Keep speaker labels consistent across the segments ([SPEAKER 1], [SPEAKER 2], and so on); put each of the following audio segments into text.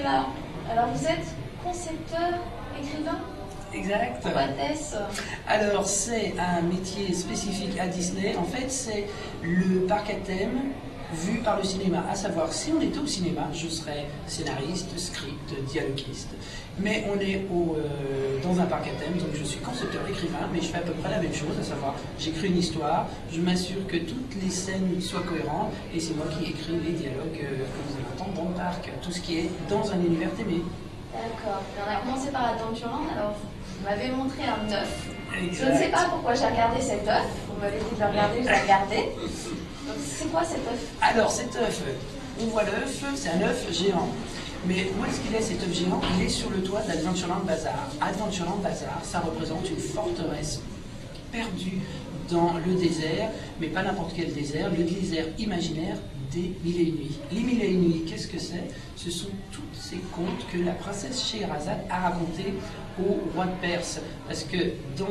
[SPEAKER 1] là. Alors vous êtes concepteur, écrivain?
[SPEAKER 2] Exact.
[SPEAKER 1] Pourquoi est-ce?
[SPEAKER 2] Alors, c'est un métier spécifique à Disney. En fait, c'est le parc à thème vu par le cinéma. À savoir, si on était au cinéma, je serais scénariste, script, dialoguiste. Mais on est dans un parc à thème, donc je suis concepteur, écrivain, mais je fais à peu près la même chose, à savoir, j'écris une histoire, je m'assure que toutes les scènes soient cohérentes, et c'est moi qui écris les dialogues que vous allez entendre dans le parc, tout ce qui est dans un univers aimé.
[SPEAKER 1] D'accord. On a commencé par Adventureland, alors vous m'avez montré un œuf.
[SPEAKER 2] Exact.
[SPEAKER 1] Je ne sais pas pourquoi j'ai regardé cet œuf. Vous m'avez dit de le regarder, je l'ai regardé. Donc c'est quoi cet œuf?
[SPEAKER 2] Alors cet œuf, on voit l'œuf, c'est un œuf géant. Mais où est-ce qu'il est cet œuf géant? Il est sur le toit de l'Adventureland Bazaar. Adventureland Bazaar, ça représente une forteresse perdue dans le désert, mais pas n'importe quel désert, le désert imaginaire des Mille et une nuits. Les Mille et une nuits, qu'est-ce que c'est? Ce sont tous ces contes que la princesse Scheherazade a racontés au roi de Perse. Parce que dans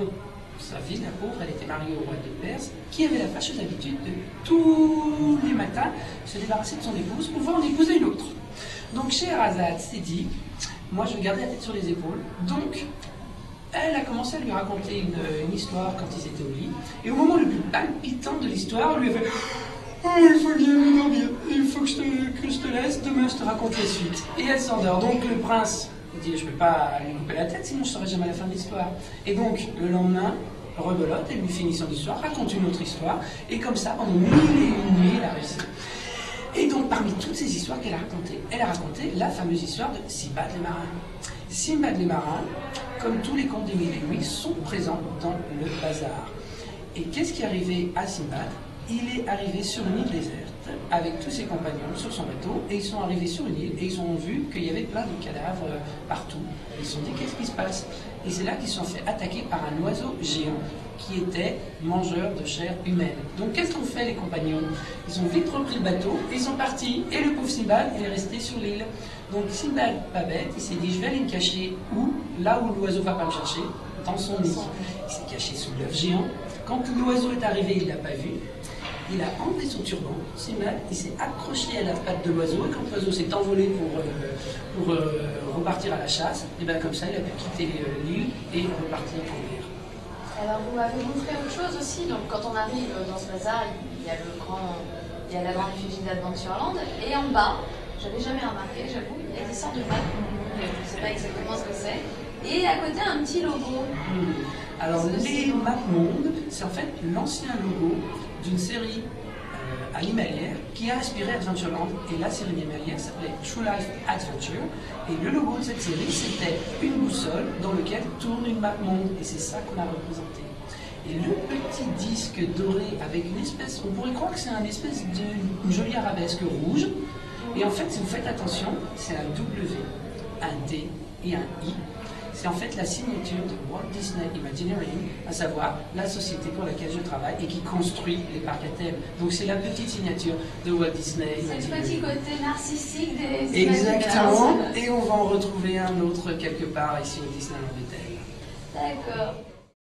[SPEAKER 2] sa vie, la pauvre, elle était mariée au roi de Perse, qui avait la fâcheuse habitude de tous les matins se débarrasser de son épouse pour pouvoir en épouser une autre. Donc Scheherazade s'est dit, moi je vais garder la tête sur les épaules, donc elle a commencé à lui raconter une histoire quand ils étaient au lit, et au moment le plus palpitant de l'histoire, elle lui a fait « Oh, il faut que j'aille dormir, il faut que je te laisse, demain je te raconte la suite. » Et elle s'endort. Donc le prince dit « Je ne peux pas lui couper la tête, sinon je ne saurai jamais la fin de l'histoire. » Et donc le lendemain, rebelote, elle lui finit son histoire, raconte une autre histoire, et comme ça, pendant 1001 nuits, elle a réussi. Et donc, parmi toutes ces histoires qu'elle a racontées, elle a raconté la fameuse histoire de Simbad les marins. Simbad les marins, comme tous les contes des Mille et une nuits, sont présents dans le bazar. Et qu'est-ce qui est arrivé à Simbad? Il est arrivé sur une île déserte avec tous ses compagnons sur son bateau, et ils sont arrivés sur une île et ils ont vu qu'il y avait plein de cadavres partout. Ils se sont dit qu'est-ce qui se passe? Et c'est là qu'ils se sont fait attaquer par un oiseau géant qui était mangeur de chair humaine. Donc qu'est-ce qu'ont fait les compagnons? Ils ont vite repris le bateau et ils sont partis, et le pauvre Simbad il est resté sur l'île. Donc Simbad, pas bête, il s'est dit je vais aller me cacher où? Là où l'oiseau va pas me chercher, dans son nid. Il s'est caché sous l'œuf géant. Quand l'oiseau est arrivé, il ne l'a pas vu. Il a enlevé son turban, Simbad, il s'est accroché à la patte de l'oiseau, et quand l'oiseau s'est envolé pour repartir à la chasse, et bien comme ça il a pu quitter l'île et repartir en mer.
[SPEAKER 1] Alors vous m'avez montré autre chose aussi, donc quand on arrive dans ce bazar, il y a la grande effigie d'Adventureland, et en bas, j'avais jamais remarqué, j'avoue, il y a des sortes de maps, je ne sais pas exactement ce que c'est, et à côté un petit logo.
[SPEAKER 2] Alors les MapMonde, c'est en fait l'ancien logo d'une série animalière qui a inspiré Adventureland, et la série animalière s'appelait True Life Adventure, et le logo de cette série c'était une boussole dans laquelle tourne une MapMonde, et c'est ça qu'on a représenté. Et le petit disque doré avec une espèce, on pourrait croire que c'est une espèce d'une jolie arabesque rouge, et en fait si vous faites attention, c'est un W, un D et un I. C'est en fait la signature de Walt Disney Imagineering, à savoir la société pour laquelle je travaille et qui construit les parcs à thème. Donc c'est la petite signature de Walt Disney Imagineering.
[SPEAKER 1] C'est le petit côté narcissique des
[SPEAKER 2] Exactement, et on va en retrouver un autre quelque part ici au Disneyland Hotel.
[SPEAKER 1] D'accord.